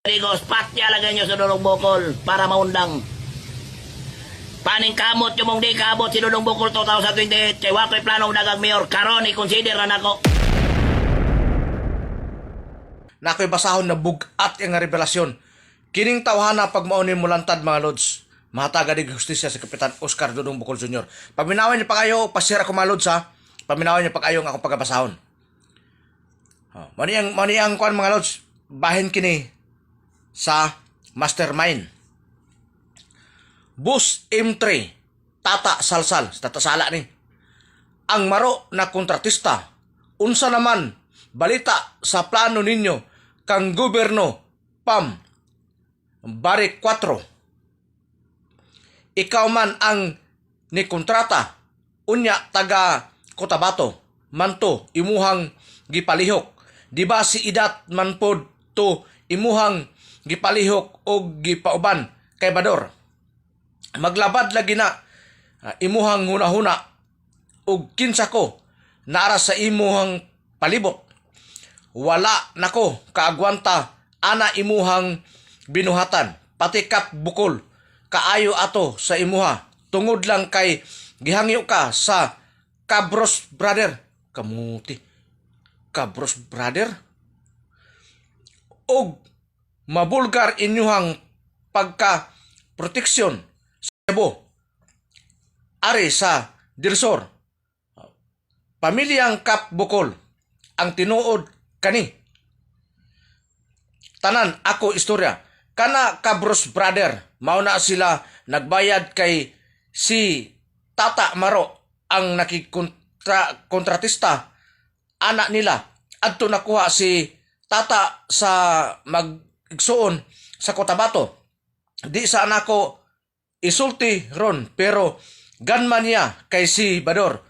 Rigos, patya lagay nyo sa Dudong Bukol para maundang. Paning kamot yung mong di kaabot si Dudong Bukol 2028. Kaya wako'y planong dagang mayor. Karon, i-consider na nako. Nako'y basahon na bugat yung revelasyon. Kining tawhana pag maunin mulantad mga lods. Mahataga di justisya si Kapitan Oscar Dudong Bukol Jr. Paminawan niyo pa kayo, pasira ko mga lods ha. Paminawan niyo pa kayo ng akong pagkabasahon. Maniyang kuan mga lods. Bahin kini sa mastermind. Bus M3 Tata Salsal, Tata Sala ni. Ang maro na kontratista. Unsa naman balita sa plano ninyo kang gobyerno PAM Bari 4. Ikaw man ang ni kontrata unya taga Cotabato manto imuhang gipalihok. Di ba si Idat manpod to imuhang gipalihok o gipauban kay Bador. Maglabad lagi na imuhang huna-huna og kinsa ko naara sa imuhang palibot. Wala nako kaagwanta ana imuhang binuhatan. Pati Kap Bukol kaayo ato sa imuha tungod lang kay gihangyo ka sa Cabros Brother. Kamuti. Cabros Brother? Og mabulgar inyuhang pagka-proteksyon sa Cebu. Ari sa Dirsor. Pamilyang Kap Bukol ang tinuod kani. Tanan ako istorya. Kana Cabros Brother, mao na sila nagbayad kay si Tata Maro ang nakikontratista anak nila. Adto nakuha si Tata sa magigsuon sa Cotabato. Di sa anako isulti ron pero ganman niya kay si Bador.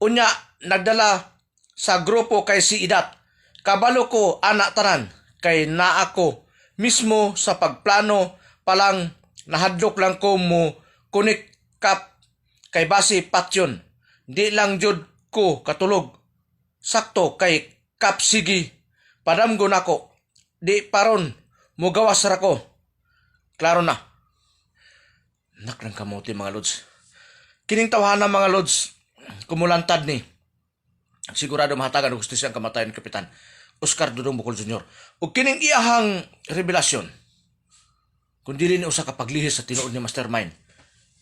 Unya nagdala sa grupo kay si Idat. Kabalo ko anak tanan kay naa ko mismo sa pagplano palang nahadlok lang ko mo kunik Kap kay basi patyon. Di lang jud ko katulog. Sakto kay Kap sige padamgo nako. Di paron mugawas ra ko. Klaro na. Nak ng kamuti mga lods. Kining tawhana mga lods kumulantad ni. Sigurado mahatagan og hustisya ang kamatayon ni Kapitan Oscar Dudong Bukol Jr. O kining iyahang revelasyon kung dili ni usa ka paglihis sa tinuod ni mastermind.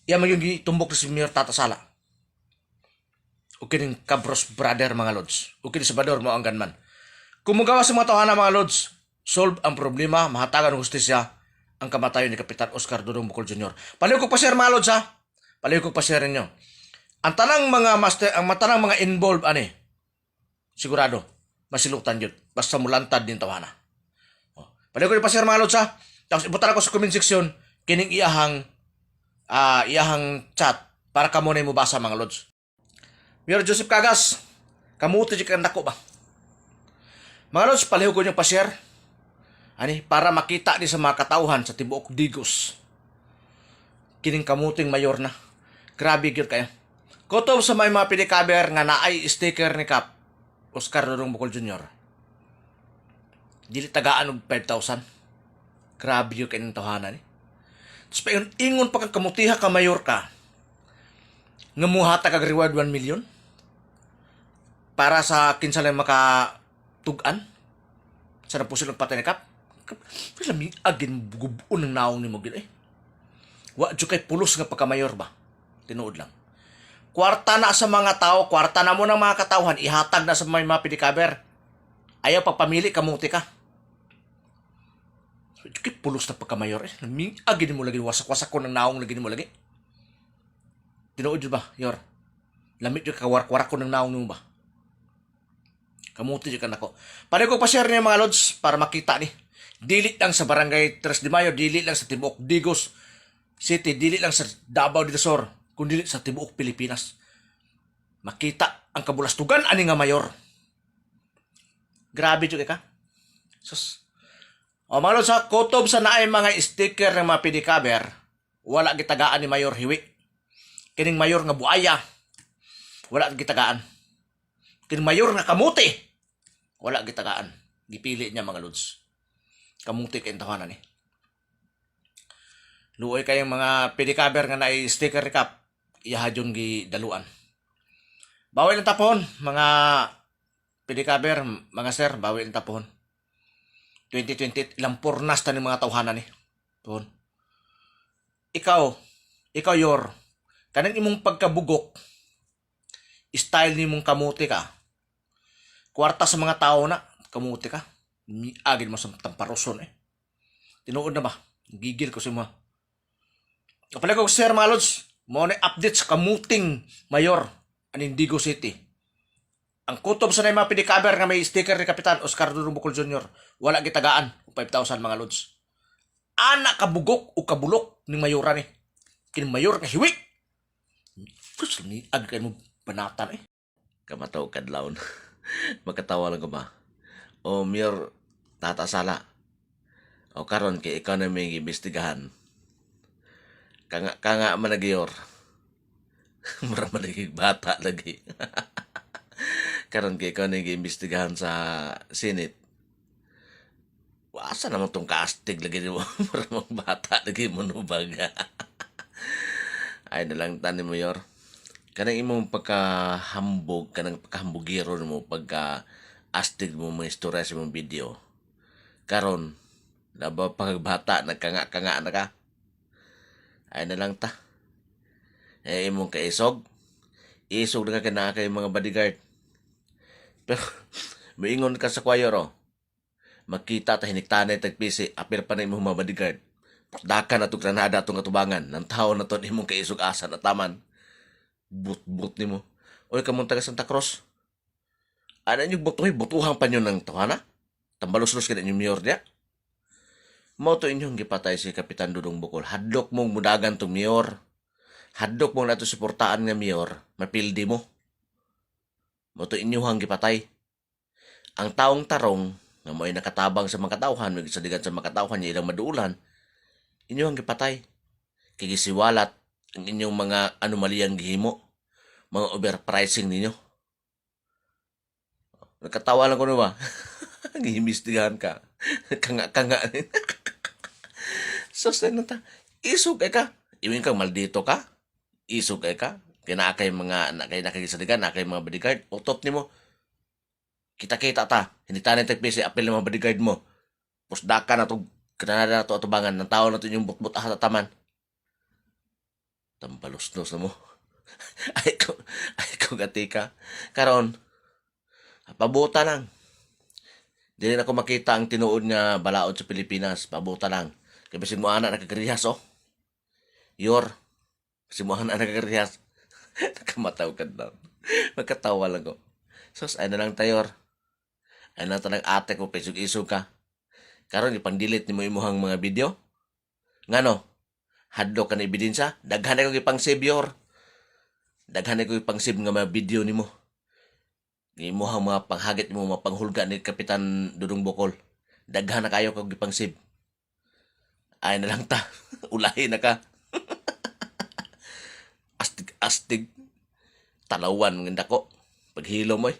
Iya man yung gitumbok si Mayor Tata Sala. O kining Cabros Brother mga lods. O kining Sabador mo ang ganman. Kung magawa sa mga tawhana mga lods, solve ang problema, mahatagan ng hustisya ang kamatayon ni Kapitan Oscar Dudong Bukol Jr. Paliw ko pa share mga lods ha. Paliw ko pa share ninyo. Ang tanang mga involved ani sigurado masiluktan yun. Basta mulantad din tawhana. Paliw ko pa share mga lods ha. Tapos ibutan ako sa comment section kining iyahang chat para kamo na mo basa mga lods. Mayor Joseph Cagas, kamuti di ka nako ba? Mga lods, palihog ko nyo pa-share. Ani, para makita ni sa mga katauhan sa tibuok Digos. Kining kamuting mayor na. Grabe gyud kayo. Kutob sa may mga pinikaber nga naay sticker ni Kap Oscar Dudong Bukol Jr. Dili tagaan og 5,000. Grabe gyud kining tawhana ni. Tapos pa ingon pa kang kamutiha ka mayor ka. Nga muhata kag reward 1 million. Para sa kinsa lang makatugan sa napusil ng patay ni Kap. Lamig agin gubuon ng naong ni mo gid eh. Wa jud kay pulos nga pagkamayor ba. Tinuod lang. Kwarta na sa mga tao, kwarta na mo ng mga katawhan, ihatag na sa mga pinikaber. Ayaw pagpamili kamuti ka. So, jud kay pulos na pagkamayor eh. Lamig agin mo lagi wasak-wasak ko ng naong lagi mo lagi. Tinuod jud ba, yor. Lamig jud ka warak-warak ko ng naong mo ba. Kamuti dyan ako. Pare ko pa-share niya mga lods para makita ni. Dili lang sa Barangay 3 de Mayo, dili lang sa tibuok Digos City, dili lang sa Davao del Sur, kundi sa tibuok Pilipinas. Makita ang kabulastugan ani nga mayor. Grabe jud ka. Sus. O mga lods, kutob sa naay mga sticker ng mga pinikaber, wala gitagaan ni Mayor Hiwi. Kining mayor nga buaya, wala gitagaan. Kining mayor nga kamuti, wala gitagaan. Gipili niya mga lods. Kamuti kayong tawanan ni. Luoy kayong mga pedicab nga na sticker recap. Iyahadyon gi daluan. Bawal ang tapon, mga pedicab, mga sir, bawal ang tapon. 2020, ilang purnas ta ni mga tawhanan ni. Tuhon. Ikaw yor, kanang imong pagkabugok, style ni mong kamuti ka. Kwarta sa mga tao na, kamuti ka. Agil mo sa tamparoson eh. Tinuod na ba? Gigil ko sa mga. Kapala ko, Sir Malods, mo na update sa kamuting mayor ang Indigo City. Ang kutob sa na mga pedicab nga may sticker ni Kapitan Oscar Dudong Bukol Jr. Wala gitagaan, 5,000 mga lods. Anak kabugok o kabulok ni mayora ni. Kin mayor ka hiwik. Gusto ni agay mo banatan eh. Kamataw kadlawon. Magkatawa lang ko ba? O mayor tatasala. O karon kay ikaw na may imbestigahan. Kanga man nagyor. Mura man bata lagi. Karon kay ikaw na imbestigahan sa Senate. Asa naman tong kastig lagi mo. Mura mong bata lagi mo nubag. Ay nalang tani mo yor. Kanang imong pagkahambog, kanang pagkahambugiro mo pagka astig mo mga istorya sa mong video. Karon, laba pagbata nagkanga-kanga na ka. Ay nalang ta. Imong kaisog. Isog na ka na kay mga bodyguard. Pero, maingon ka sa choir oh. Makita ta hiniktanay tagpisi, apir pa na imong mga bodyguard. Daka na itong granada itong katubangan. Nang tao na ito imong kaisog asa na taman. But ni mo. Oy, kamong taga Santa Cruz. Ano yung butuhang pa nyo ng tawana? Tambalos-los ka na yung mayor niya? Mao to inyong gipatay si Kapitan Dudong Bukol. Hadlok mong mudagan tong mayor. Hadlok mong nato suportaan nga mayor. Mapildi mo. Mao to inyong gipatay. Ang taong tarong nga mo'y nakatabang sa mga katawhan, may gisaligan sa mga katawhan niya ilang maduulan, inyong gipatay. Kigisiwalat ang inyong mga anomaliyang gihimo, mga overpricing ninyo. Nakatawa lang ko na ba? Gihimbestigahan ka. Kanga-kanga. So, saan ta? Isog ka. Iwin kang maldito ka. Isog ka. Kinakay mga, nakagisaligan, nakay mga bodyguard. Utop ni mo. Kita-kita ta. Hindi tayo nagtagpisi, apel ng mga bodyguard mo. Pusdaka na ito, kanada na ito atubangan, ng tao na ito yung butbut ataman. Tambalos-los na mo. ay ko gati ka. Karon, pabuta lang. Dili na ko makita ang tinuod nga balaod sa Pilipinas. Pabuta lang. Kaya basig mo anak nakakarihas, oh. Yor. Basig mo anak nakakarihas. Nakamataw ka na. Magkatawa lang ko. Sos, ay na lang tayor. Ay na tanang ate ko, pesog-isog ka. Karon ipang-delete ni mo imuhang mga video. Ngano? Hadlo ka na ebidensya. Daghan ko ipang save yor. Daghan ko ipang save nga mga video ni mo. Imuhang mga panghagit mo, mga panghulga ni Kapitan Dudong Bukol. Daghan na kayo kag ipang save. Ay na lang ta. Ulahin na ka. Astig. Talawan ng dako. Paghilo mo eh.